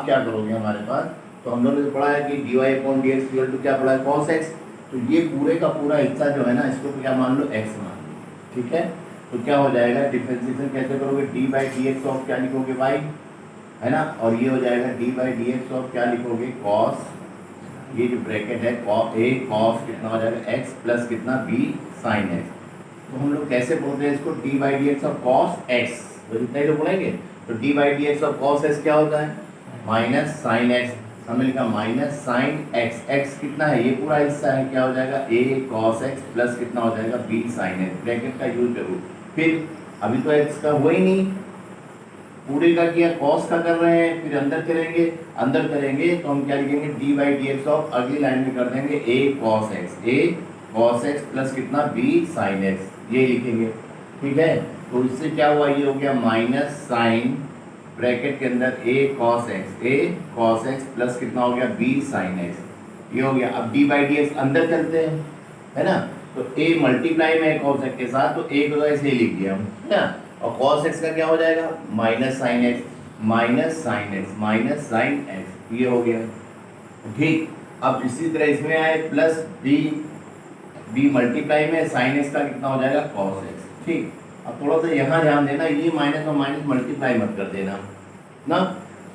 आप क्या करोगे हमारे पास, तो हम लोगों ने पढ़ा है कि dy upon d x equal to क्या पढ़ा है, cos x। तो ये पूरे का पूरा हिस्सा जो है ना, इसको क्या मान लो, x मान लो, ठीक है। तो क्या हो जाएगा, डिफरेंशिएशन कैसे करोगे, D by d x of क्या लिखोगे y, है ना, और ये हो जाएगा D by d x of क्या लिखोगे, cos, ये जो ब्रैकेट है a cos कितना हो जाएगा x प्लस कितना b sin x। तो हम लोग कैसे बोलते हैं इसको, D by d x of cos x, तो इतना ही तो बोलेंगे। तो D by d x of cos x क्या होता है, माइनस साइन x, हमने लिखा माइनस साइन x, x कितना है, ये पूरा हिस्सा है, क्या हो जाएगा a cos x प्लस कितना हो जाएगा b sin x, ब्रैकेट का यूज करो। फिर अभी तो x का हुआ ही नहीं, पूरे का किया, cos का कर रहे हैं, फिर अंदर करेंगे, अंदर करेंगे तो हम क्या लिखेंगे, D by d x of, अगली लाइन में कर देंगे a cos x प्लस कितना b sin x, ये लिखेंगे, ठीक है। तो इससे क्या हुआ, ये हो गया माइनस साइन ब्रैकेट के अंदर a cos x प्लस कितना हो गया b sin x, ये हो गया। अब d बाई डी एक्स अंदर चलते हैं, है ना, तो a मल्टीप्लाई में cos x के साथ, तो a को ऐसे ही लिख दिया हम, है ना, और cos x का क्या हो जाएगा, minus sine x minus sine x, ये हो गया, ठीक। अब इसी तरह इसमें आए प्लस b मल्टीप्लाई में साइन x का कितना हो जाएगा, cos x, ठीक। अब थोड़ा सा यहाँ ध्यान देना, ये माइनस और माइनस मल्टीप्लाई मत कर देना ना।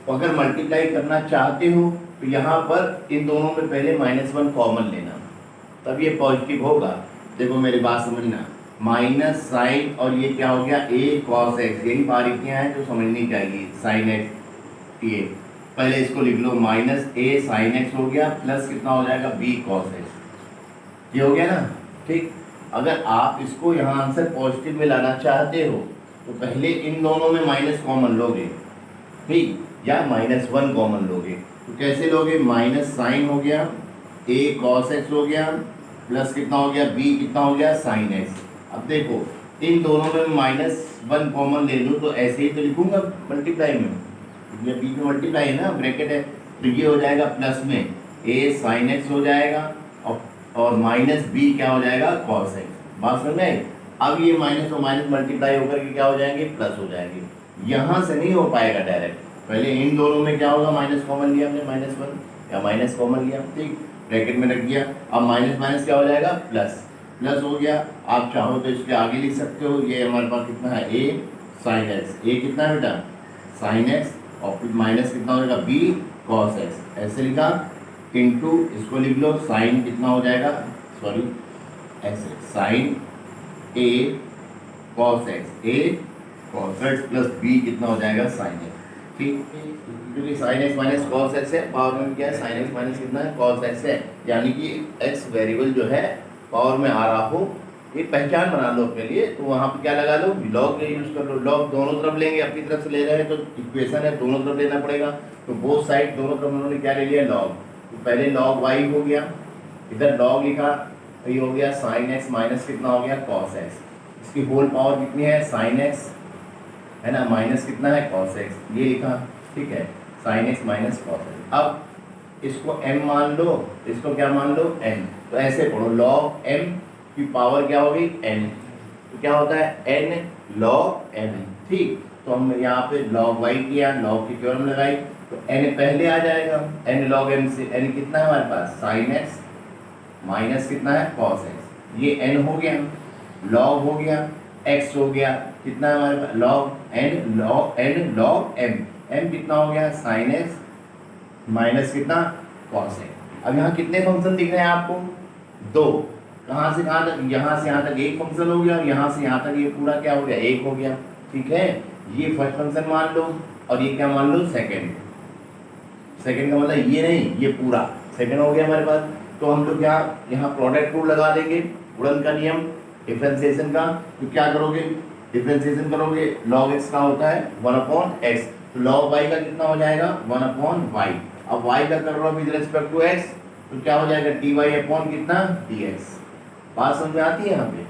तो अगर मल्टीप्लाई करना चाहते हो तो यहाँ पर इन दोनों में पहले -1 कॉमन लेना, तब ये पॉजिटिव होगा। देखो मेरी बात समझना, माइनस साइन और ये क्या हो गया, a cos x, यही बारीकियाँ हैं जो समझनी चाहिए, साइन x, ये पहले इसको लिख लो, माइनस a साइन x हो गया प्लस कितना हो जाएगा b cos x, ये हो गया ना, ठीक। अगर आप इसको यहाँ आंसर पॉजिटिव में लाना चाहते हो तो पहले इन दोनों में माइनस कॉमन लोगे, ठीक, या -1 कॉमन लोगे। तो कैसे लोगे, माइनस साइन हो गया, a cos x हो गया प्लस कितना हो गया, b कितना हो गया sin x। अब देखो इन दोनों में -1 कॉमन ले लूँ तो ऐसे ही तो लिखूंगा मल्टीप्लाई में, ये b में मल्टीप्लाई है ना, ब्रैकेट है, तो ये हो जाएगा प्लस में a sin x हो जाएगा और माइनस b क्या हो जाएगा, cos x। बात समझ में, अब ये माइनस और माइनस मल्टीप्लाई होकर के क्या हो जाएंगे, प्लस हो जाएंगे। यहाँ से नहीं हो पाएगा डायरेक्ट, पहले इन दोनों में क्या होगा, माइनस कॉमन लिया हमने, -1 या माइनस कॉमन लिया, ठीक, ब्रैकेट में रख दिया। अब माइनस माइनस क्या हो जाएगा, प्लस, प्लस हो गया। आप चाहो तो इसके आगे लिख सकते हो, ये हमारे पास कितना है, a sin x, a कितना है बेटा, sin x, और फिर माइनस कितना हो जाएगा, b cos x, ऐसे लिखा, इनटू इसको लिख लो, साइन कितना हो जाएगा, सॉरी ऐसे, sine a cos x plus b कितना हो जाएगा, साइन x, ठीक, क्योंकि sine x minus cos x है, पावर में क्या है, साइन x माइनस कितना है, cos x है, यानी कि x वेरिएबल जो है पावर में आ रहा हो, ये पहचान बना लो अपने लिए। तो वहाँ पे क्या लगा लो, लॉग का यूज़ कर लो, लॉग दोनों तरफ लेंगे, अपनी तरफ से ले रहे हैं तो इक्वेशन है, दोनों तरफ लेना पड़ेगा, तो बोथ साइड दोनों तरफ उन्होंने क्या ले लिया, लॉग। तो पहले लॉग y हो गया, इधर लॉग लिखा, तो ये हो गया साइन x माइनस कितना हो गया, cos x, इसकी होल पावर कितनी है, साइन x, है ना, माइनस कितना है, cos x, ये लिखा, ठीक है, sine x minus cos x। अब इसको m मान लो, इसको क्या मान लो, n, तो ऐसे पढ़ो, लॉग m की पावर क्या होगी, n, तो क्या होता है, n log m, ठीक। तो हम यहाँ पे log y किया, log की थ्योरम लगाई, तो n पहले आ जाएगा, n log m से, n कितना है हमारे पास, sin x माइनस कितना है, cos x, ये n हो गया, log हो गया, x हो गया, कितना है हमारे पास, log n log m, m कितना हो गया, sin x माइनस कितना, cos x। अब यहाँ कितने फंक्शन दिख रहे हैं आपको, 2, कहाँ से कहाँ तक, यहाँ से यहाँ तक एक फंक्शन हो गया, और यहाँ से यहाँ तक ये पूरा क्या हो गया, एक हो गया, ठीक है। ये फर्स्ट फंक्शन मान लो और ये क्या मान लो, सेकंड, सेकंड का मतलब ये नहीं, ये पूरा सेकंड हो गया हमारे पास। तो हम लोग यहाँ प्रोडक्ट रूल लगा देंगे, गुणन का नियम डिफरेंशिएशन का। तो क्या करोगे, डिफरेंशिएशन करोगे, log x का होता है 1/x, तो log y का कितना हो जाएगा, 1/y। अब y का कर रहा हूँ विद रिस्पेक्ट टू x, तो क्या हो जाएगा, dy अपॉन कितना, dx। बात समझ में आती है यहाँ पे।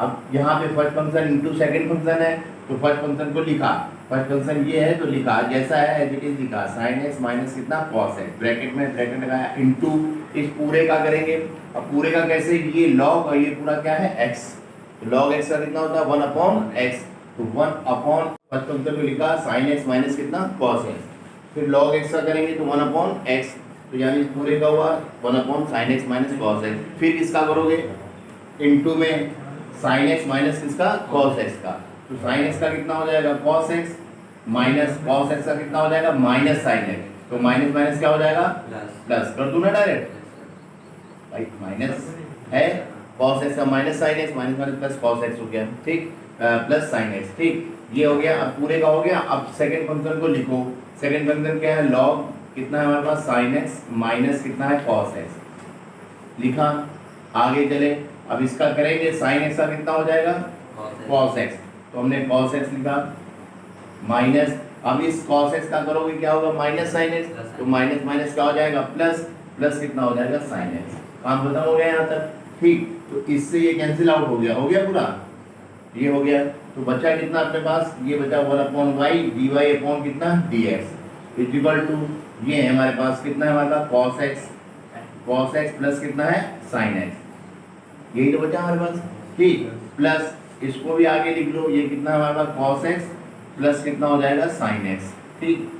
अब यहाँ पे first function into second function है, तो फर्स्ट फंक्शन को लिखा, फर्स्ट फंक्शन ये है तो लिखा जैसा है एज इट इज लिखा, sin x माइनस कितना, cos x, ब्रैकेट में ब्रैकेट लगाया, इंटू इस पूरे का करेंगे। अब पूरे का कैसे, ये log और ये पूरा क्या है, x, तो log x का कितना होता है, 1/x, तो 1 अपॉन फर्स्ट फंक्शन को लिखा sin x माइनस कितना, cos x, फिर log x का करेंगे तो 1/x, तो यानी इस पूरे का हुआ 1/sin x minus cos x। फिर किसका करोगे, इनटू में sin x माइनस किसका, cos x का, तो sin x का कितना हो जाएगा cos x, minus cos x का कितना हो जाएगा माइनस sin x, तो माइनस माइनस क्या हो जाएगा प्लस, कर दूं ना डायरेक्ट भाई, माइनस है cos x का minus sin x, minus minus plus cos x हो गया, ठीक, प्लस sin x, ठीक, ये हो गया। अब पूरे का हो गया। अब सेकंड फंक्शन को लिखो, सेकंड फंक्शन क्या है, log कितना है हमारे पास sin x माइनस कितना है cos x, लिखा। आगे चले, अब इसका करेंगे, sin x का कितना हो जाएगा cos x, तो हमने cos x लिखा माइनस, अब इस cos x का करोगे क्या होगा माइनस sin x, तो माइनस माइनस क्या हो जाएगा प्लस, प्लस कितना हो जाएगा sin x। काम खत्म हो गया यहाँ तक, ठीक, तो इससे ये कैंसिल आउट हो गया पूरा, ये हो गया। तो बचा कितना अपने पास, ये बचा 1/y dy अपॉन कितना dx इक्वल टू, ये है हमारे पास कितना है हमारे पास cos x प्लस कितना है sin x, यही तो बचा हमारे पास, ठीक, प्लस इसको भी आगे लिख लो, ये कितना है हमारे पास cos x प्लस कितना हो जाएगा sin x, ठीक,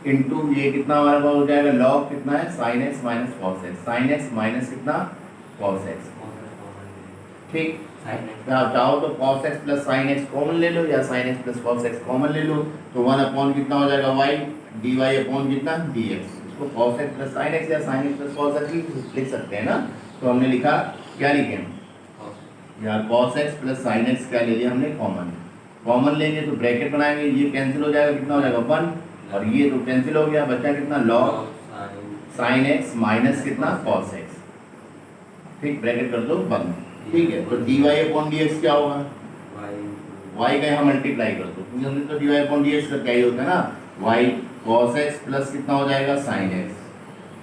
इनटू ये कितना हमारे पास हो जाएगा log कितना है sin x minus cos x, sin x minus कितना cos x, ठीक। चाहो तो cos x plus sin x common ले लो, या sin x plus cos x common ले लो, तो 1 कितना हो जाएगा y dy अपॉन कितना dx, इसको cos x plus sin x या sin x plus cos x लिख सकते हैं ना। तो हमने लिखा, क्या लिखे यार, cos x plus sin x क्या ले लिया हमने कॉमन लेंगे तो ब्रैकेट बनाएंगे, ये कैंसिल हो जाएगा, कितना हो जाएगा 1, और ये तो कैंसिल हो गया, बचा कितना log sin x माइनस कितना cos x, ठीक, ब्रैकेट कर दो बंद, ठीक है। तो dy अपॉन dx क्या होगा, y का यहाँ मल्टीप्लाई कर दो, क्योंकि हमने तो dy अपॉन dx का क्या ही होता है ना, y cos x प्लस कितना हो जाएगा sin x,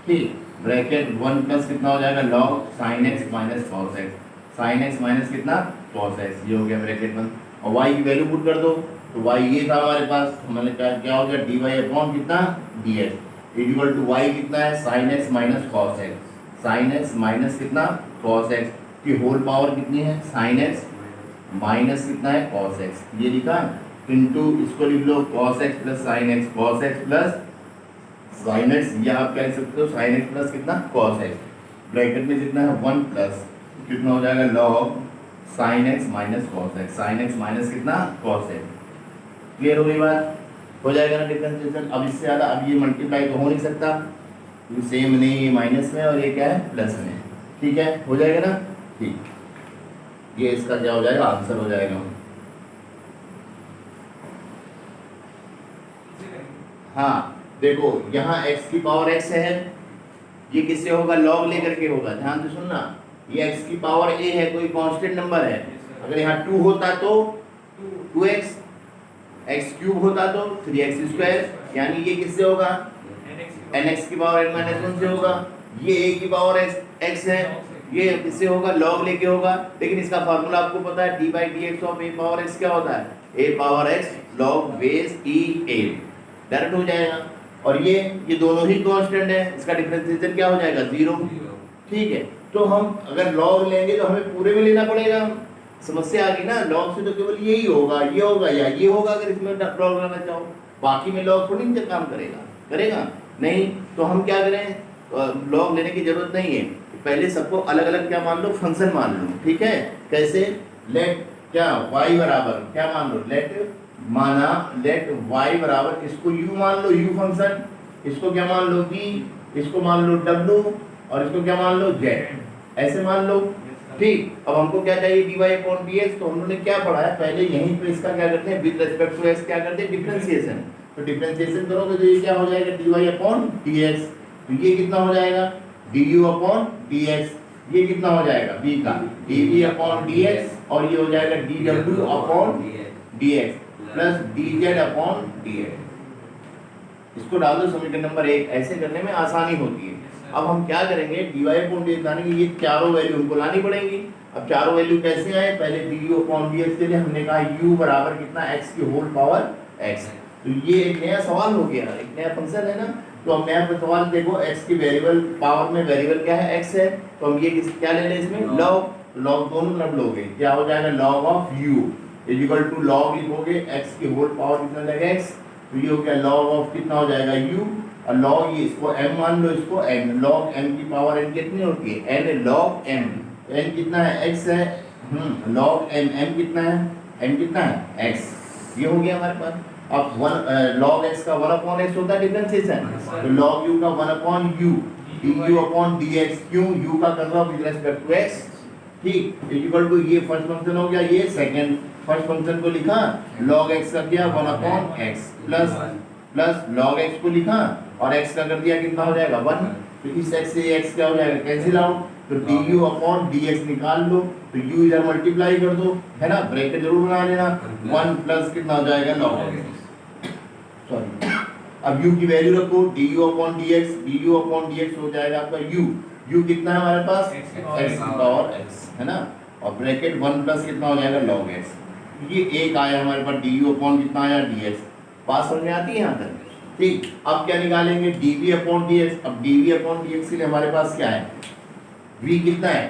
ठीक, ब्रैकेट 1 प्लस कितना हो जाएगा log sin x minus cos x, sin x minus कितना cos x, ये हो गया ब्रैकेट 1, और y की वैल्यू पुट कर दो, तो y ये था हमारे पास, हमने क्या हो गया dy अपॉन कितना dx इक्वल टू y कितना है sin x minus cos x, sin x minus कितना cos x की होल पावर कितनी है sin x माइनस कितना है cos x, ये लिखा, इनटू इसको लिख लो cos x plus sin x, cos x plus sin x, या आप कह सकते हो sin x प्लस कितना cos x, ब्रैकेट में कितना है 1 प्लस कितना हो जाएगा log sin x minus cos x, sin x minus कितना cos x, क्लियर हो गई बात, हो जाएगा ना डिफरेंशिएशन। अब इससे ज़्यादा अब ये मल्टीप्लाई तो हो नहीं सकता, ये सेम नहीं, ये माइनस में और ये क्या है प्लस में, ठीक है, हो जाएगा ना, ठीक, ये इसका क्या हो जाएगा आंसर हो जाएगा। हाँ देखो, यहाँ x की पावर x है, ये किससे होगा log लेकर के होगा, ध्यान से सुनना, ये x की पावर a है, कोई कांस्टेंट नंबर है, अगर यहाँ 2 होता तो 2x, x क्यूब होता तो 3x स्क्वायर, यानी ये किससे होगा nx की पावर n माइनस 1 से होगा, ये a की पावर x है, ये किससे होगा log लेके होगा, लेकिन इसका फार्मूला आपको पता है d by d x of a power x क्या होता है, a power x log base e a, direct हो जाएगा। और ये दोनों ही कांस्टेंट है, इसका डिफरेंशिएशन क्या हो जाएगा 0, ठीक है। तो हम अगर log लेंगे तो हमें पूरे में लेना पड़ेगा, समस्या आ गई ना, log से तो केवल यही होगा, ये होगा या ये होगा, अगर इसमें log लेना चाहो, बाकी में log थोड़ी नहीं काम करेगा नहीं, तो हम क्या करें, log लेने की जरूरत नहीं है, पहले सबको अलग अलग क्या मान लो, फंक्शन मान लो, ठीक है। कैसे, लेट क्या y बराबर क्या मान लो, लेट y बराबर, इसको u मान लो, u फंक्शन, इसको क्या मान लो v, इसको मान लो w, और इसको क्या मान लो z, ऐसे मान लो, ठीक। अब हमको क्या चाहिए dy अपॉन dx, तो हम लोगों ने क्या पढ़ा है पहले, यहीं पे इसका क्या करते हैं विद रिस्पेक्ट टू x क्या करते हैं डिफरेंशिएशन, तो डिफरेंशिएशन करोगे तो ये क्या हो जाएगा dy अपॉन dx, तो ये कितना हो जाएगा du अपॉन dx, ये कितना हो जाएगा b का dv अपॉन dx, और ये हो जाएगा dw upon dx plus dz upon dx, इसको डाल दो समीकरण नंबर 1, ऐसे करने में आसानी होती है। अब हम क्या करेंगे, dy अपॉन dx लाने की, ये चारों वैल्यू हमको लानी पड़ेंगी। अब चारों वैल्यू कैसे आए, पहले du अपॉन dx के लिए हमने कहा u बराबर कितना x की होल पावर x, तो ये एक नया सवाल हो गया, एक नया फंक्शन है ना, तो हम नया सवाल देखो, x की वेरिएबल पावर में वेरिएबल क्या है x है, तो हम ये क्या ले लें इसमें log दोनों तरफ लोगे, क्या हो जाएगा log of u equal to log लिखोगे x की होल पावर कितना हो जाएगा x, तो ये हो गया log ऑफ कितना हो जाएगा u, और log ये इसको m मान लो, इसको n, log m की पावर n कितनी होती है n log m, n कितना है x है, log m, m कितना है, n कितना है x, ये हो गया हमारे पास। अब log x का 1/x होता है डिफरेंशिएशन, तो log u का 1/u du अपॉन dx, क्यों u का कर रहा हूं विद रिस्पेक्ट टू x, ठीक, इक्वल टू ये फर्स्ट फंक्शन हो गया, ये सेकंड फर्स्ट फंक्शन को लिखा log x कर दिया 1/x प्लस log x को लिखा और x का कर दिया कितना हो जाएगा 1, तो इस x से x क्या हो जाएगा कैंसिल आउट, तो du अपॉन dx निकाल लो, तो u इधर मल्टीप्लाई कर दो, है ना, ब्रैकेट जरूर बना लेना, 1 प्लस कितना हो जाएगा log x, सॉरी, अब u की वैल्यू रखो, du अपॉन dx हो जाएगा आपका u कितना है हमारे पास x की पावर x, है ना, और ब्रैकेट 1 प्लस कितना हो जाएगा log x, ये एक आया हमारे पास du अपॉन कितना आया dx, बात समझ में आती है यहाँ तक, ठीक। अब क्या निकालेंगे dv अपॉन dx, अब dv अपॉन dx के लिए हमारे पास क्या है, v कितना है,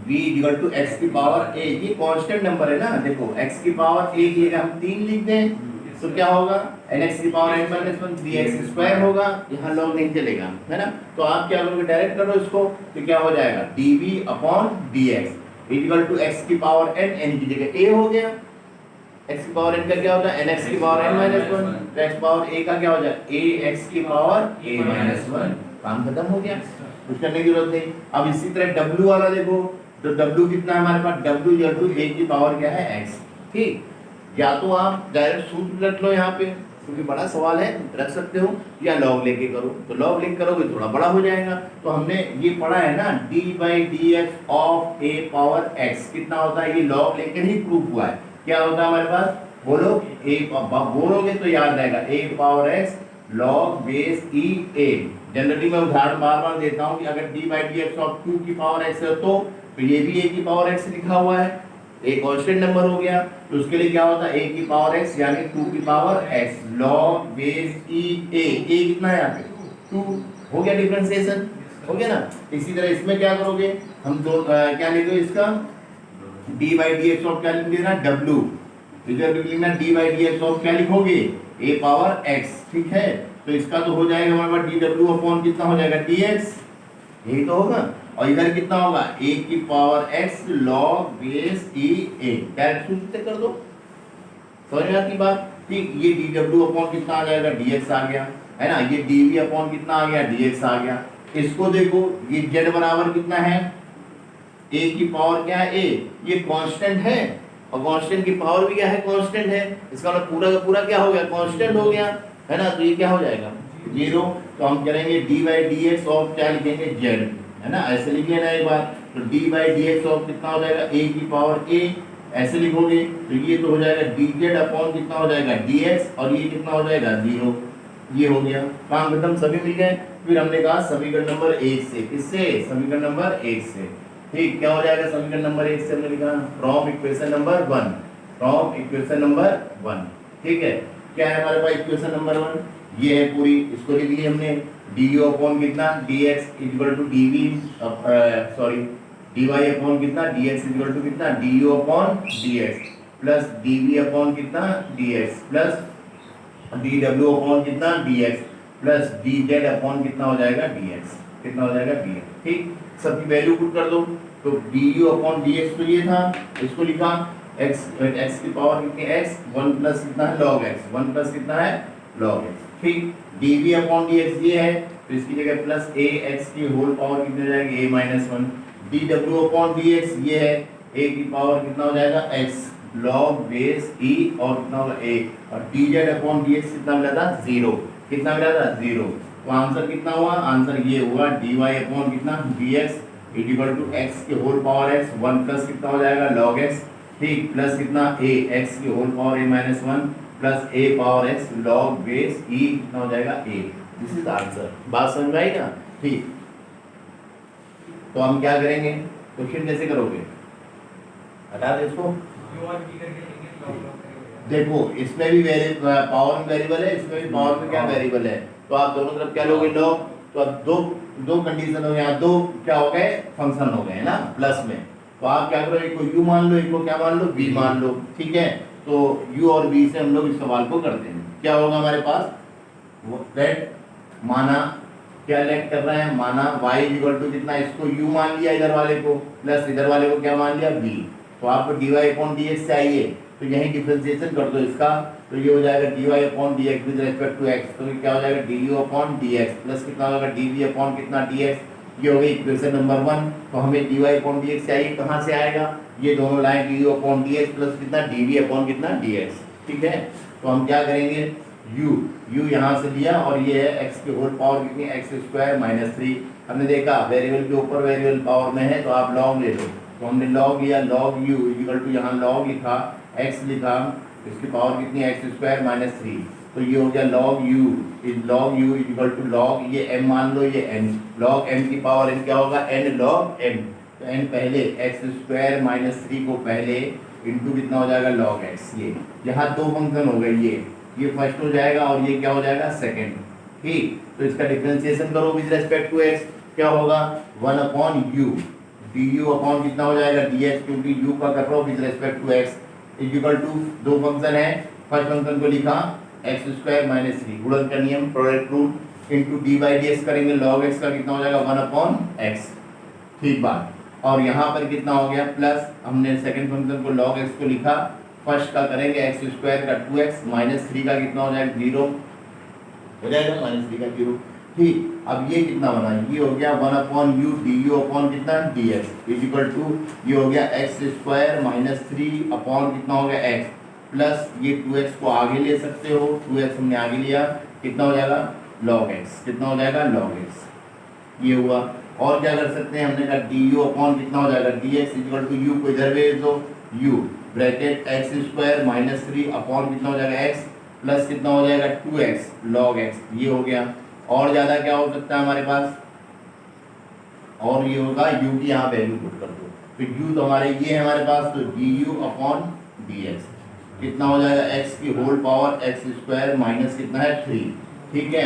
v इक्वल टू x की पावर a, ये कांस्टेंट नंबर है ना, देखो x की पावर a की हम 3 लिख दें तो क्या होगा nx की power n minus 1 3x square होगा, यहाँ लॉग नहीं चलेगा, है ना, तो आप क्या करोगे डायरेक्ट करो इसको, तो क्या हो जाएगा dv upon dx equal to x की पावर n, n की जगह a हो गया, x की पावर n का क्या होता है nx की पावर n माइनस 1, तो x पावर a का क्या हो जाएगा ax की पावर a माइनस 1, काम खत्म हो गया, कुछ करने की जरूरत नहीं। अब इसी तरह w वाला देखो, तो w कितना है हमारे पास, w इक्वल टू a की पावर क्या है x, ठीक, या तो आप डायरेक्ट सूत्र रख लो यहाँ पे क्योंकि बड़ा सवाल है, रख सकते हो, या लॉग लेके करो, तो लॉग लेके करोगे थोड़ा बड़ा हो जाएगा, तो हमने ये पढ़ा है ना d by d x of a power x कितना होता है, ये लॉग लेके ही प्रूफ हुआ है, क्या होता है हमारे पास, बोलो बोलोगे तो याद रहेगा a power x log base e a, generally मैं उदाहरण बार बार देता हूँ कि अगर d by d x of 2 की पावर x है तो ये भी a की पावर x लिखा हुआ है, एक कांस्टेंट नंबर हो गया, तो उसके लिए क्या होता है a की पावर x यानी 2 की power x log base e a, a कितना है यहाँ पे 2, हो गया डिफरेंशिएशन, हो गया ना। इसी तरह इसमें क्या करोगे, हम दो क्या लिखोगे इसका d by d x of क्या लिख देना w, इधर लिखना d by d x of क्या लिखोगे a पावर x, ठीक है, तो इसका तो हो जाएगा हमारे पास dw अपॉन कितना हो जाएगा dx, यही तो होगा, और इधर कितना होगा a की power x log base e a, direct सूत्र कर दो, समझ में आती बात, ठीक, ये dw अपॉन कितना आ जाएगा dx आ गया, है ना, ये dv अपॉन कितना आ गया dx आ गया, इसको देखो ये z बराबर कितना है a की पावर क्या है a, ये कांस्टेंट है, और कांस्टेंट की पावर भी क्या है कांस्टेंट है, इसका मतलब पूरा का पूरा क्या हो गया कांस्टेंट हो गया, है ना, तो ये क्या हो जाएगा 0, तो हम करेंगे d by d x of क्या लिखेंगे z, है ना, ऐसे लिख लेना एक बार, तो d by d x of कितना हो जाएगा a की पावर a, ऐसे लिखोगे तो ये तो हो जाएगा dz अपॉन कितना हो जाएगा dx, और ये कितना हो जाएगा 0, ये हो गया, काम खत्म, सभी मिल गए। फिर हमने कहा समीकरण नंबर 1 से, किससे, समीकरण नंबर 1 से, ठीक, क्या हो जाएगा समीकरण नंबर 1 से, हमने लिखा from equation number 1, from equation number 1, ठीक है, क्या है हमारे पास इक्वेशन नंबर 1, ये है पूरी, इसको लिख लिया हमने du अपॉन कितना dx equal to dv, sorry dy upon कितना dx इक्वल टू कितना du upon dx plus dv upon कितना dx प्लस dw अपॉन कितना dx प्लस dz अपॉन कितना हो जाएगा dx, कितना हो जाएगा dx, ठीक, सबकी वैल्यू पुट कर दो, तो du अपॉन dx तो ये था, इसको लिखा x की पावर कितनी x 1 प्लस कितना है log x, 1 प्लस कितना है log x, ठीक, dv अपॉन dx ये है, तो इसकी जगह प्लस a x की होल पावर कितनी हो जाएगी a minus 1, dw upon dx ये है a की पावर कितना हो जाएगा x log बेस e और कितना होगा a, और dz अपॉन dx कितना मिला था 0, कितना मिला था 0, तो आंसर कितना हुआ, आंसर ये हुआ dy अपॉन कितना dx इक्वल टू x की होल पावर x 1 प्लस कितना हो जाएगा log x, ठीक, प्लस कितना a x की whole power a minus 1 plus a power x log base e कितना हो जाएगा a, दिस इज आंसर, बात समझ में आई ना, ठीक, तो हम क्या करेंगे, क्वेश्चन कैसे करोगे, हटा दे इसको, देखो इसमें भी पावर में वेरिएबल है, इसमें भी पावर में क्या वेरिएबल है, तो आप दोनों तरफ क्या लोगे log, तो अब दो कंडीशन हो गया, दो क्या हो गए फंक्शन हो गए ना प्लस में, तो आप क्या करो, एक को u मान लो, एक को क्या मान लो v मान लो, ठीक है, तो u और v से हम लोग इस सवाल को करते हैं। क्या होगा हमारे पास, वो लेट माना क्या लेट कर रहे हैं, माना y इक्वल टू कितना, इसको u मान लिया इधर वाले को, प्लस इधर वाले को क्या मान लिया v। तो आपको dy अपॉन dx चाहिए, तो यहीं डिफरेंशिएशन कर दो इसका, तो ये हो जाएगा dy upon dx with respect to x, तो ये क्या हो जाएगा du अपॉन dx प्लस कितना होगा dv अपॉन कितना dx। ये हो गई इक्वेशन नंबर 1। तो हमें dy अपॉन dx चाहिए, कहाँ से आएगा, ये दोनों line du upon dx plus कितना dv अपॉन कितना dx। ठीक है, तो हम क्या करेंगे, u यहाँ से लिया और ये है x की होल पावर कितनी, x स्क्वायर माइनस 3। हमने देखा वेरिएबल के ऊपर वेरिएबल पावर में है तो आप log ले लो, तो हमने log लिया, log u इक्वल टू यहाँ log लिखा, x लिखा, इसकी पावर कितनी x स्क्वायर माइनस 3, तो ये हो गया log u equal to log, ये m मान लो, ये n, log m की पावर n क्या होगा, n log m, तो n पहले x स्क्वायर माइनस 3 को पहले इंटू कितना हो जाएगा log x। ये यहाँ दो फंक्शन हो गए, ये फर्स्ट हो जाएगा और ये क्या हो जाएगा सेकंड। ठीक, तो इसका डिफरेंशिएशन करो विद रिस्पेक्ट टू x, क्या होगा 1 अपॉन u du अपॉन कितना हो जाएगा dx, क्योंकि u का कर रहा हूँ with respect to x equal to, दो फंक्शन है, फर्स्ट फंक्शन को लिखा x स्क्वायर माइनस 3 गुणन का नियम product rule into d by d x करेंगे, log x का कितना हो जाएगा 1 अपॉन x। ठीक बात, और यहाँ पर कितना हो गया प्लस, हमने सेकंड फंक्शन को log x को लिखा, फर्स्ट का करेंगे x स्क्वायर का 2x माइनस 3 का कितना हो जाएगा 0 हो जाएगा, माइनस 3 का 0। ठीक, अब ये कितना बना, ये हो गया 1 upon U D you upon कितना dx इक्वल टू, ये हो गया x स्क्वायर माइनस 3 अपॉन कितना हो गया x प्लस ये 2x को आगे ले सकते हो, 2x हमने आगे लिया, कितना हो जाएगा log x, कितना हो जाएगा log x, ये हुआ। और क्या कर सकते हैं, हमने कहा du अपॉन कितना हो जाएगा dx इक्वल टू u को इधर भेज दो, u bracket x square minus 3 upon कितना हो जाएगा x प्लस कितना हो जाएगा 2x log x, ये हो गया। और ज़्यादा क्या हो सकता है हमारे पास, और ये होगा u की यहाँ वैल्यू पुट कर दो, तो u तो हमारे ये है हमारे पास, तो du अपॉन dx कितना हो जाएगा x की whole power x square minus कितना है 3, ठीक है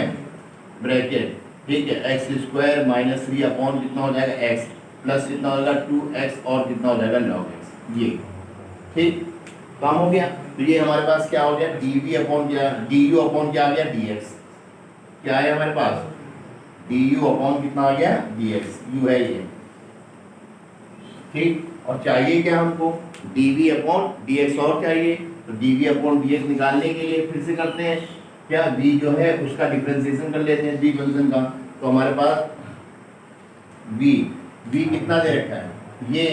ब्रैकेट, ठीक है x स्क्वायर माइनस 3 अपॉन कितना हो जाएगा x प्लस कितना हो जाएगा 2x और कितना हो जाएगा log x। ये ठीक काम हो गया। तो ये हमारे पास क्या हो गया dv अपॉन क्या, du अपॉन क्या आ गया dx, क्या है हमारे पास du अपॉन कितना आ गया dx, u है ये। ठीक, और चाहिए क्या हमको dv अपॉन dx, और चाहिए तो dv अपॉन dx निकालने के लिए फिर से करते हैं क्या, v जो है उसका डिफरेंशिएशन कर लेते हैं v फंक्शन का। तो हमारे पास v कितना दे रखा है ये,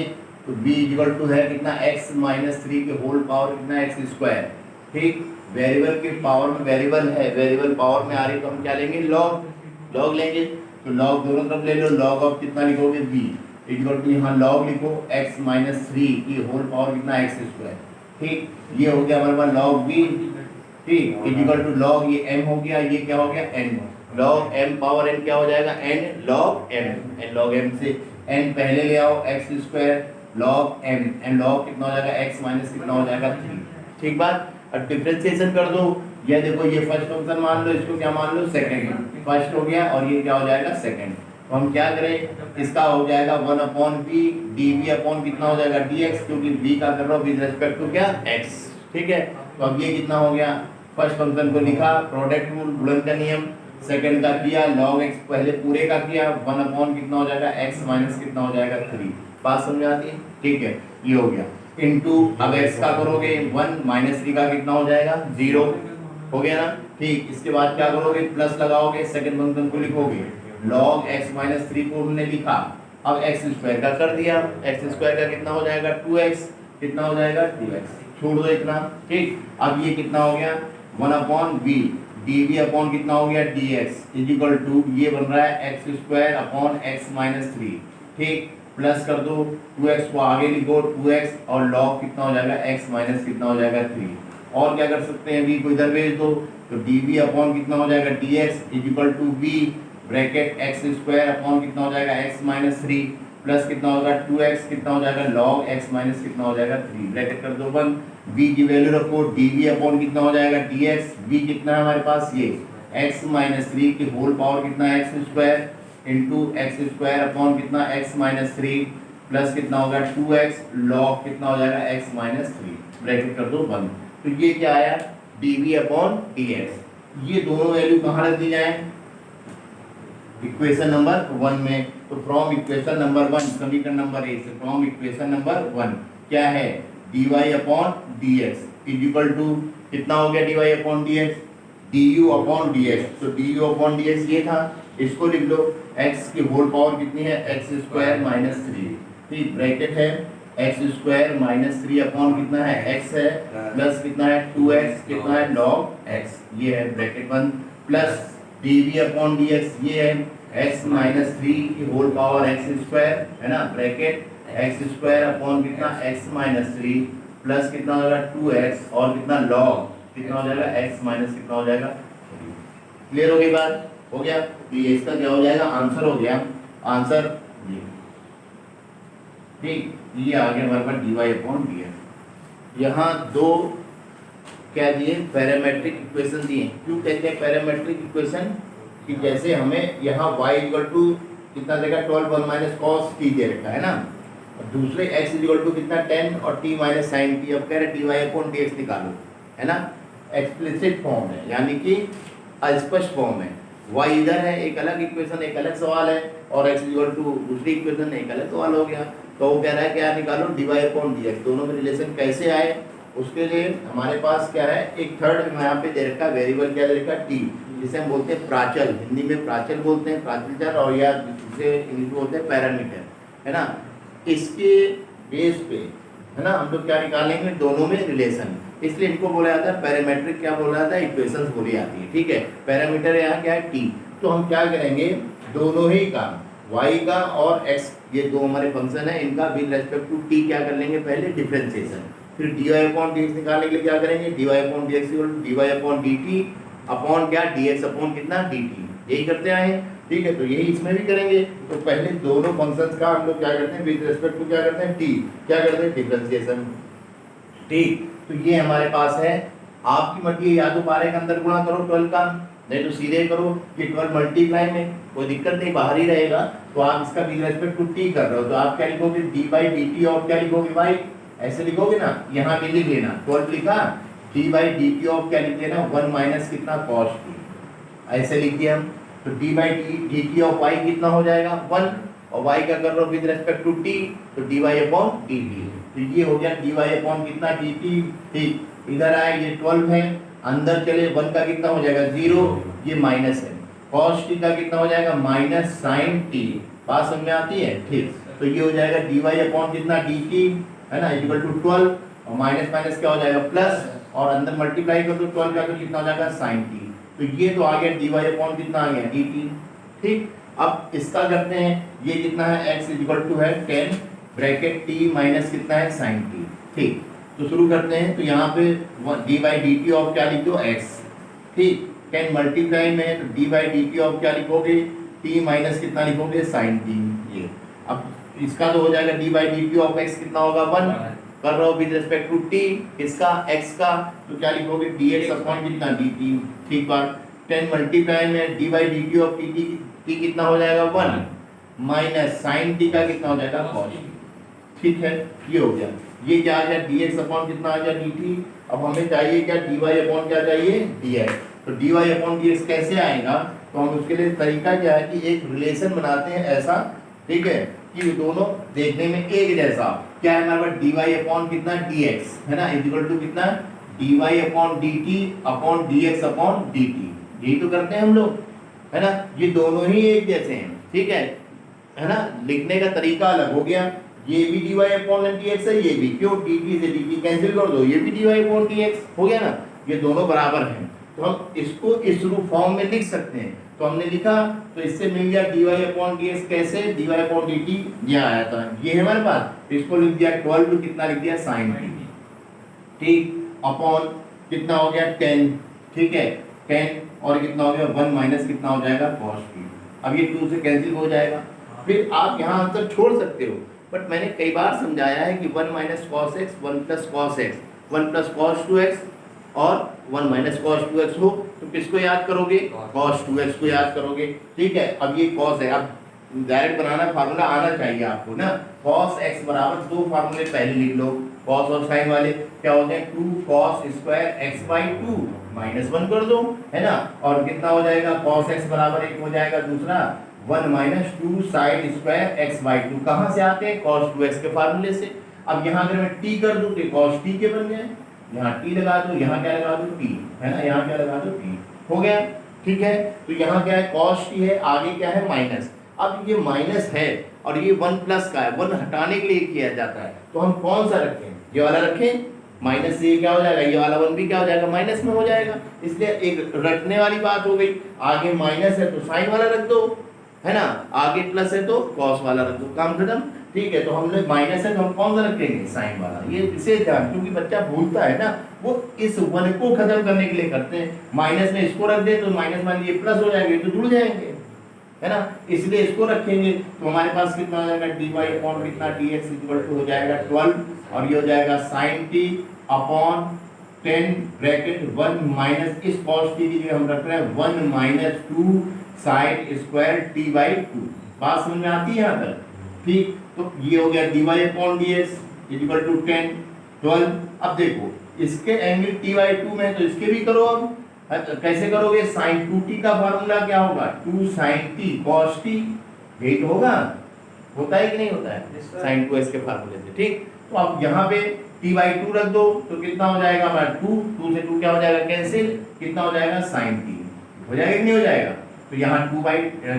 तो v इक्वल टू है कितना x माइनस 3 के होल पावर कितना x स्क्वायर। ठीक, वेरिएबल के पावर में वेरिएबल है, वेरिएबल पावर में आ रही तो हम क्या लेंगे log लेंगे, तो log दोनों तरफ ले लो, log ऑफ कितना लिखोगे v इक्वल टू यहाँ log लिखो x माइनस 3 की होल पावर कितना x स्क्वायर। ठीक, ये हो गया हमारे पास log v, ठीक इक्वल टू log ये m हो गया, ये क्या हो गया n, log m power n क्या हो जाएगा n log m, n log m से n पहले ले आओ x square log m, and log कितना हो जाएगा x माइनस कितना हो जाएगा 3। ठीक बात, अब डिफरेंशिएशन कर दो, ये देखो ये फर्स्ट फंक्शन मान लो, इसको क्या मान लो सेकंड, फर्स्ट हो गया और ये क्या हो जाएगा सेकंड। तो हम क्या करें, इसका हो जाएगा 1 अपॉन v dv अपॉन कितना हो जाएगा dx, क्योंकि v का कर रहा हूँ विद रिस्पेक्ट टू क्या x। ठीक है, तो अब ये कितना हो गया, फर्स्ट फंक्शन को लिखा प्रोडक्ट रूल गुणन का नियम, सेकंड का किया log x पहले पूरे का किया, 1 अपॉन कितना हो जाएगा x माइनस कितना हो जाएगा 3। बात समझ आती है, ठीक है ये हो गया इनटू, अब x का करोगे 1 माइनस 3 का कितना हो जाएगा 0 हो गया ना। ठीक, इसके बाद क्या करोगे प्लस लगाओगे, सेकंड फंक्शन को लिखोगे log x माइनस 3 को हमने लिखा, अब x स्क्वायर का कर दिया, x स्क्वायर का कितना हो जाएगा 2x, कितना हो जाएगा 2x, छोड़ दो इतना। ठीक, अब ये कितना हो गया 1 अपॉन v dv अपॉन कितना हो गया dx इक्वल टू, ये बन रहा है x square upon x minus 3। ठीक, प्लस कर दो 2x को आगे लिखो 2x और log कितना हो जाएगा x माइनस कितना हो जाएगा 3। और क्या कर सकते हैं v को इधर भेज दो, तो dv अपॉन कितना हो जाएगा dx equal to v bracket x square upon कितना हो जाएगा x माइनस 3 प्लस कितना होगा 2x कितना हो जाएगा log x माइनस कितना हो जाएगा 3, ब्रैकेट कर दो 1, v की वैल्यू रखो dv अपॉन कितना हो जाएगा dx, v कितना है हमारे पास ये x माइनस 3 की होल पावर कितना है x square into x square upon कितना x माइनस 3 प्लस कितना होगा 2x log कितना हो जाएगा x माइनस 3, ब्रैकेट कर दो 1। तो ये क्या आया dv अपॉन dx। ये दोनों वैल्यू कहाँ रख दी जाए, इक्वेशन नंबर 1 में। तो फ्रॉम इक्वेशन नंबर 1, समीकरण नंबर 1 से फ्रॉम इक्वेशन नंबर 1 क्या है, dy upon dx is equal to कितना हो गया, dy upon dx du upon dx। तो du अपॉन dx ये था, इसको लिख लो x की होल पावर कितनी है, x स्क्वायर माइनस 3, ठीक ब्रैकेट है एक्स स्क्वायर माइनस 3 अपॉन कितना है x है प्लस कितना है 2x कितना है log x, ये है ब्रैकेट बंद, प्लस dv अपॉन dx ये है x माइनस 3 की होल पावर x स्क्वायर है ना, ब्रैकेट x स्क्वायर अपॉन कितना x माइनस 3 प्लस कितना हो जाएगा 2x और कितना log कितना हो जाएगा x माइनस कितना हो जाएगा। क्लियर हो गई बात, हो गया। तो ये इसका क्या हो जाएगा, आंसर हो गया, आंसर ये, ठीक। ये आ गया हमारे पास dy अपॉन dx। यहाँ दो क्या दिए, पैरामेट्रिक इक्वेशन दिए। क्यों कहते हैं पैरामेट्रिक इक्वेशन, कि जैसे हमें यहाँ y इक्वल टू कितना देगा 12 1 माइनस कॉस टी दे रखा है ना, और दूसरे x इक्वल टू कितना 10 और t माइनस साइन टी। अब कह रहे dy अपॉन dx निकालो, है ना, एक्सप्लिसिट फॉर्म है, यानी कि अस्पष्ट फॉर्म है। y इधर है, एक अलग इक्वेशन, एक अलग सवाल है, और x इक्वल टू दूसरी इक्वेशन, एक अलग सवाल हो गया। तो वो कह रहा है क्या निकालो, dy अपॉन dx। दोनों में रिलेशन कैसे आए, उसके लिए हमारे पास क्या है, एक थर्ड यहाँ पे दे रखा है वेरिएबल, क्या दे रखा है t, जिसे हम बोलते हैं प्राचल, हिंदी में प्राचल बोलते हैं, प्राचल, और या जिसे इंग्लिश में बोलते हैं पैरामीटर, है ना। इसके बेस पे है ना हम लोग क्या निकालेंगे, दोनों में रिलेशन, इसलिए इनको बोला जाता है पैरामीट्रिक, क्या बोला जाता है, इक्वेशंस बोली जाती है, ठीक है। पैरामीटर यहाँ क्या है t। तो हम क्या करेंगे, दोनों ही का y का और x, ये दो हमारे फंक्शन है, इनका विद रेस्पेक्ट टू t क्या कर लेंगे, पहले डिफरेंशिएशन, फिर dy अपॉन dx निकालने के लिए क्या करेंगे, dy upon dx dy upon dt upon क्या dx अपॉन कितना dt, यही करते आए हैं, ठीक है। तो यही इसमें भी करेंगे। तो पहले दोनों फंक्शंस का हम लोग क्या करते हैं, विद रेस्पेक्ट टू क्या करते हैं, t क्या करते हैं, डिफरेंशिएशन, ठीक। तो ये हमारे पास है, आपकी मर्जी, या तो बारह के अंदर गुणा करो 12 का, नहीं तो सीधे करो कि 12 मल्टीप्लाई में, कोई दिक्कत नहीं, बाहर ही रहेगा। तो आप इसका विद रेस्पेक्ट टू t कर रहे हो, तो आप क्या लिखोगे, d बाई dt, और क्या लिखोगे भाई, ऐसे लिखोगे ना, यहाँ भी लिख लेना, 12 लिखा, d बाई dt ऑफ क्या लिख लेना, 1 माइनस कितना cos t, ऐसे लिख दिया हम। तो d by dt of y कितना हो जाएगा 1, और y का कर रहे हो विद रेस्पेक्ट टू t, तो dy अपॉन dt। तो ये हो गया dy अपॉन कितना dt, ठीक। इधर आए ये 12 है, अंदर चले 1 का कितना हो जाएगा 0, ये माइनस है, cos t का कितना हो जाएगा माइनस sin t, बात समझ में आती है, ठीक। तो ये हो जाएगा dy अपॉन कितना dt, है ना, इक्वल टू 12, और माइनस माइनस क्या हो जाएगा प्लस, और अंदर मल्टीप्लाई कर दो 12 का, तो कितना हो जाएगा sin t। तो ये तो आ गया dy अपॉन कितना आ गया dt, ठीक। अब इसका करते हैं, ये कितना है x इक्वल टू है 10 ब्रैकेट t माइनस कितना है sin t, ठीक। तो शुरू करते हैं। तो यहाँ पे d by D T of क्या लिख दो x, ठीक। 10 मल्टीप्लाई में है, तो d by D T of क्या लिखोगे, t माइनस कितना लिखोगे sin t, ये। अब इसका तो हो जाएगा d by D T of x कितना होगा 1, कर रहा हूँ विद रिस्पेक्ट टू t, इसका x का, तो क्या लिखोगे dx अपॉन कितना dt, ठीक बात। 10 मल्टीप्लाई में d by D T of t कितना हो जाएगा 1 माइनस sin t का कितना हो जाएगा cos t, ठीक है। ये हो गया, ये क्या आ गया dx अपॉन कितना आ गया dt। अब हमें चाहिए क्या, dy अपॉन क्या चाहिए dx। तो dy अपॉन dx कैसे आएगा, तो हम उसके लिए तरीका क्या है कि एक रिलेशन बनाते हैं ऐसा, ठीक है, कि दोनों देखने में एक जैसा, क्या है हमारे पास dy अपॉन कितना dx, है ना, इक्वल टू कितना dy upon dt upon dx upon dt, यही तो करते हैं हम लोग, है ना। ये दोनों ही एक जैसे हैं, ठीक है ना, लिखने का तरीका अलग हो गया। ये भी dy अपॉन dx है, ये भी, क्यों, dt से dt कैंसिल कर दो, ये भी dy अपॉन dx हो गया ना, ये दोनों बराबर हैं। तो हम इसको इस रूप फॉर्म में लिख सकते हैं। तो हमने लिखा, तो इससे मिल गया dy अपॉन dx, कैसे, dy अपॉन dt, ये आया था, ये है हमारे पास। इसको लिख दिया 12, कितना लिख दिया sin t, ठीक, अपॉन कितना हो गया 10, ठीक है, 10 और कितना हो गया 1 माइनस कितना हो जाएगा cos t। अब ये 2 से कैंसिल हो जाएगा। फिर आप यहाँ आंसर छोड़ सकते हो, बट मैंने कई बार समझाया है कि 1 minus cos x 1 plus cos x 1 plus cos 2x और 1 माइनस कॉस 2x हो, तो किसको याद करोगे, cos 2x को याद करोगे, ठीक है। अब ये cos है, अब डायरेक्ट बनाना फार्मूला आना चाहिए आपको ना। cos x बराबर दो फार्मूले पहले लिख लो, cos और sin वाले क्या होते हैं 2 cos स्क्वायर x बाई 2 -1 कर दो, है ना। और कितना हो जाएगा cos x बराबर एक हो जाएगा, दूसरा 1 minus 2 sin square x by 2 कहाँ से आते हैं cos 2x के फार्मूले से। अब यहाँ अगर मैं t कर दूं तो cos t के बन गए, यहाँ t लगा दो, यहाँ क्या लगा दो t, है ना, यहाँ क्या लगा दो t, हो गया। ठीक है, तो यहाँ क्या है cos t है, आगे क्या है माइनस। अब ये माइनस है और ये 1 प्लस का है, 1 हटाने के लिए किया जाता है, तो हम कौन सा रखें, ये वाला रखें। माइनस से ये क्या हो जाएगा, ये वाला 1 भी क्या हो जाएगा माइनस में हो जाएगा, इसलिए एक रखने वाली बात हो गई। आगे माइनस है तो साइन वाला रख दो, है ना, आगे प्लस है तो कॉस वाला रख दो, काम खत्म। ठीक है, तो हमने माइनस है तो हम कौन सा रखेंगे, साइन वाला। ये विशेष ध्यान, क्योंकि बच्चा भूलता है ना, वो इस 1 को खत्म करने के लिए करते हैं। माइनस में इसको रख दे तो माइनस मान लीजिए प्लस हो जाएंगे तो जुड़ जाएंगे, है ना, इसलिए इसको रखेंगे। तो हमारे पास कितना हो जाएगा dy अपॉन कितना dx इक्वल टू हो जाएगा 12 और ये हो जाएगा sin t upon 10 bracket 1 minus इस cos t की जगह हम रख रहे हैं 1 minus 2 sin square t by 2। बात समझ में आती है यहाँ तक, ठीक। तो ये हो गया dy upon dx equal to 10 12। अब देखो इसके एंगल t बाई 2 में, तो इसके भी करो। अब तो कैसे करोगे, sin 2t का फार्मूला क्या होगा 2 sin t cos t, यही तो होगा, होता है कि नहीं होता है sin 2s के फार्मूले से, ठीक। तो अब यहाँ पे t बाई 2 रख दो तो कितना हो जाएगा हमारा 2 से 2 क्या हो जाएगा कैंसिल, कितना हो जाएगा sin t, हो जाएगा कि नहीं हो जाएगा। तो यहाँ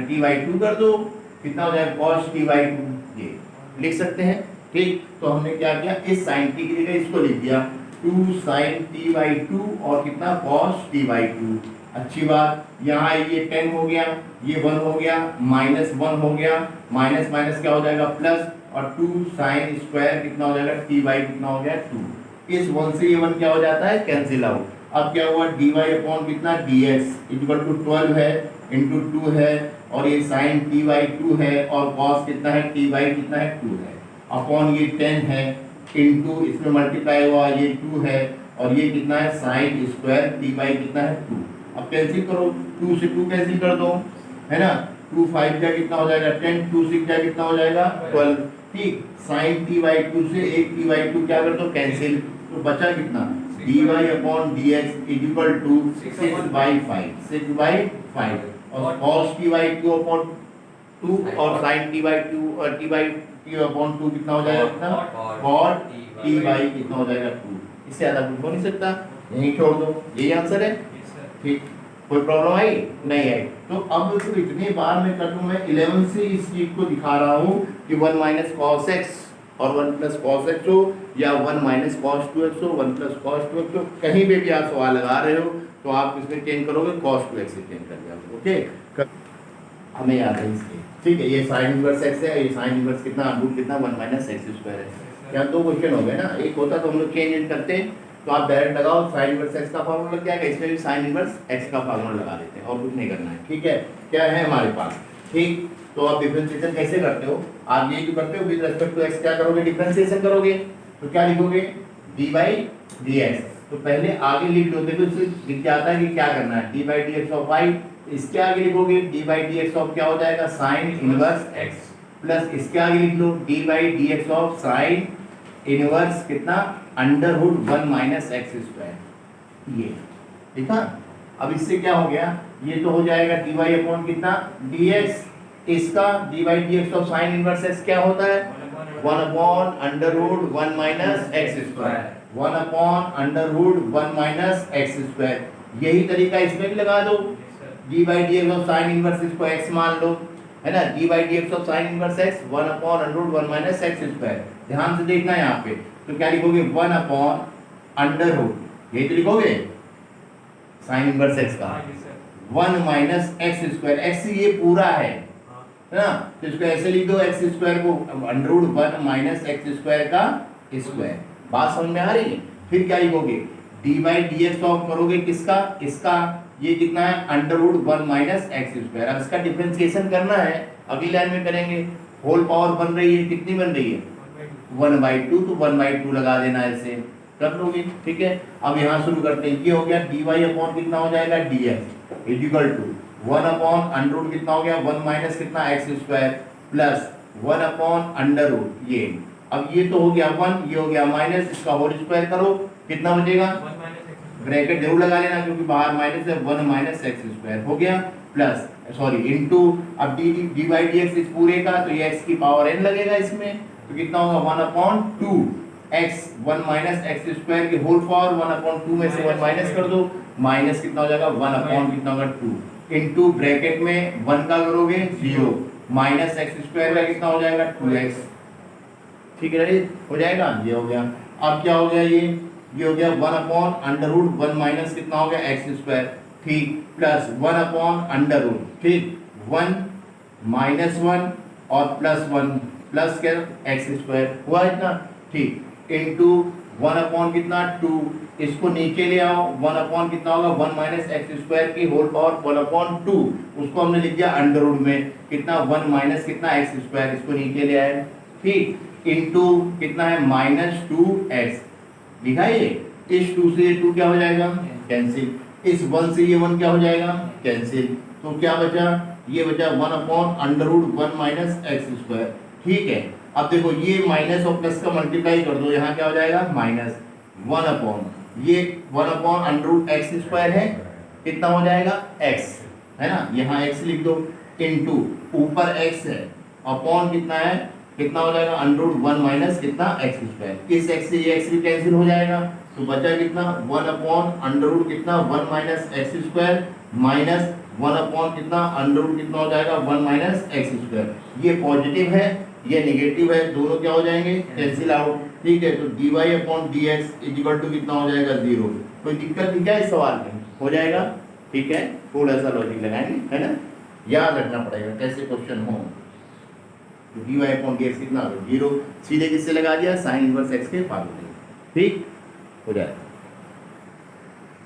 t बाई 2 कर दो, कितना हो जाएगा cos t बाई 2, ये लिख सकते हैं, ठीक। तो हमने क्या किया, इस sin t की जगह इसको लिख दिया 2 sin t बाई 2 और कितना cos t बाई 2। अच्छी बात, यहाँ ये 10 हो गया, ये 1 हो गया, माइनस 1 हो गया, माइनस माइनस क्या हो जाएगा प्लस, और 2 sin स्क्वायर कितना हो जाएगा t बाई कितना हो गया 2। इस 1 से ये 1 क्या हो जाता है कैंसिल आउट। अब क्या हुआ dy अपॉन कितना dx इक्वल टू 12 है इंटू 2 है, और ये sin t बाई 2 है, और cos कितना है t बाई कितना है 2 है, अपॉन ये 10 है इंटू इसमें मल्टीप्लाई हुआ ये 2 है, और ये कितना है sin स्क्वायर t बाई कितना है 2। अब कैंसिल करो, 2 से 2 कैंसिल कर दो, है ना, 2 5 का कितना हो जाएगा 10, 2 6 का कितना हो जाएगा 12, ठीक। sin t बाई 2 से एक t बाई 2 क्या कर दो कैंसिल, तो बचा कितना dy upon dx equal to 6 by 5 और cos t बाई 2 अपॉन 2 और sin t बाई 2 और t बाई t अपॉन 2 कितना हो जाएगा कितना cot t बाई कितना हो जाएगा 2। इससे ज़्यादा कुछ हो नहीं सकता, यहीं छोड़ दो, यही आंसर है, ठीक। कोई प्रॉब्लम आई नहीं आई। तो अब तो इतनी बार मैं कर दूं, मैं 11 से इस चीज को दिखा रहा हूँ कि 1 माइनस कॉस एक्स और 1 प्लस कॉस एक्स हो, या 1 माइनस कॉस 2x हो, 1 प्लस कॉस 2x हो, कहीं पे भी आप सवाल लगा रहे हो तो आप इसमें चेंज करोगे cos 2x से चेंज कर दिया, ओके। हमें याद है इसलिए, ठीक है। ये साइन इनवर्स x है, ये साइन इनवर्स कितना रूट कितना 1 माइनस एक्स स्क्वायर है। यहाँ दो क्वेश्चन हो गए ना, एक होता तो हम लोग चेंज करते, तो आप डायरेक्ट लगाओ साइन इनवर्स x का फार्मूला लग जाएगा, इसमें भी साइन इनवर्स x का फार्मूला लगा देते हैं, और कुछ नहीं करना है, ठीक है। क्या है हमारे पास, ठीक। तो आप डिफरेंशिएशन कैसे करते हो, आप ये जो करते हो विद रिस्पेक्ट टू x क्या करोगे, डिफरेंशिएशन करोगे, तो क्या लिखोगे dy dx। तो पहले आगे लिख लो, देखो इससे दिख जाता है कि क्या करना है, dy dx ऑफ y, इसके आगे लिखोगे dy dx ऑफ क्या हो जाएगा साइन इनवर्स x, प्लस इसके आगे लिख लो dy dx of sine inverse कितना under root 1 minus x square, ये ठीक है। अब इससे क्या हो गया, ये तो हो जाएगा dy अपॉन कितना dx, इसका dy dx of sine inverse x क्या होता है 1 upon under root 1 minus x square, 1 upon under root 1 minus x square. यही तरीका इसमें भी लगा दो, dy dx of sine inverse इसको x मान लो, है ना, dy dx of sine inverse x 1 upon under root 1 minus x square. ध्यान से देखना यहाँ पे, तो क्या लिखोगे 1 अपॉन अंडर रूट, यही तो लिखोगे साइन इनवर्स x का 1 माइनस एक्स स्क्वायर, x ये पूरा है ना, तो इसको ऐसे लिख दो x स्क्वायर को under root 1 minus x square का स्क्वायर। बात समझ में आ रही है। फिर क्या लिखोगे dy dx ऑफ करोगे किसका, इसका, ये कितना है under root 1 minus x square. अब इसका डिफरेंशिएशन करना है, अगली लाइन में करेंगे। होल पावर बन रही है, कितनी बन रही है 1/2, तो 1/2 लगा देना, ऐसे कर लोगे, ठीक है। अब यहाँ शुरू करते हैं, ये हो गया dy अपॉन कितना हो जाएगा dx equal to 1 upon under root कितना हो गया 1 माइनस कितना x square plus 1 upon under root ये। अब ये तो हो गया 1, ये हो गया माइनस, इसका होल स्क्वायर करो कितना बचेगा, ब्रैकेट जरूर लगा लेना क्योंकि बाहर माइनस है, 1 माइनस एक्स स्क्वायर हो गया प्लस सॉरी इनटू अब डी बाई डी एक्स इस पूरे का, तो ये x की पावर n लगेगा इसमें, तो कितना होगा 1 upon 2 x 1 minus x square की होल पावर 1 अपॉन 2 में से 1 माइनस कर दो, माइनस कितना हो जाएगा 1 अपॉन कितना होगा 2 इनटू ब्रैकेट में 1 का करोगे 0 माइनस एक्स स्क्वायर का कितना हो जाएगा 2x। ठीक है हो जाएगा, ये हो गया। अब क्या हो गया ये हो गया 1 अपॉन अंडर रूट 1 माइनस कितना हो गया एक्स स्क्वायर, ठीक, प्लस 1 अपॉन अंडर रूट, ठीक, 1 माइनस 1 और प्लस 1 प्लस क्या एक्स स्क्वायर हुआ इतना, ठीक, इनटू 1 अपॉन कितना 2, इसको नीचे ले आओ 1 अपॉन कितना होगा 1 माइनस एक्स स्क्वायर की होल पावर 1 अपॉन 2, उसको हमने लिख दिया अंडर रूट में कितना 1 माइनस कितना एक्स स्क्वायर, इसको नीचे ले आए, ठीक, इनटू कितना है माइनस 2x लिखा है, इस 2 से ये 2 क्या हो जाएगा कैंसिल, इस 1 से ये 1 क्या हो जाएगा कैंसिल, तो क्या बचा ये बचा 1 upon under root 1 minus x square. ठीक है, अब देखो ये माइनस और प्लस का मल्टीप्लाई कर दो, यहाँ क्या हो जाएगा माइनस 1 अपॉन ये 1 upon under root x square है कितना हो जाएगा x है ना, यहाँ x लिख दो इनटू ऊपर x है अपॉन कितना है कितना हो जाएगा अंडर रूट 1 माइनस कितना एक्स स्क्वायर, इस x से ये x भी कैंसिल हो जाएगा, तो बचा कितना 1 अपॉन अंडर रूट कितना 1 minus x square minus 1 upon कितना अंडर रूट कितना हो जाएगा 1 माइनस एक्स स्क्वायर, ये पॉजिटिव है ये नेगेटिव है, दोनों क्या हो जाएंगे कैंसिल आउट। ठीक है, तो dy upon dx equal to कितना हो जाएगा 0। कोई दिक्कत नहीं क्या इस सवाल में, हो जाएगा। ठीक है, थोड़ा सा लॉजिक लगाएंगे है ना, याद रखना पड़ेगा कैसे क्वेश्चन हो। तो dy अपॉन dx कितना 0, सीधे किससे लगा दिया साइन इनवर्स x के फार्मूले, ठीक हो जाएगा।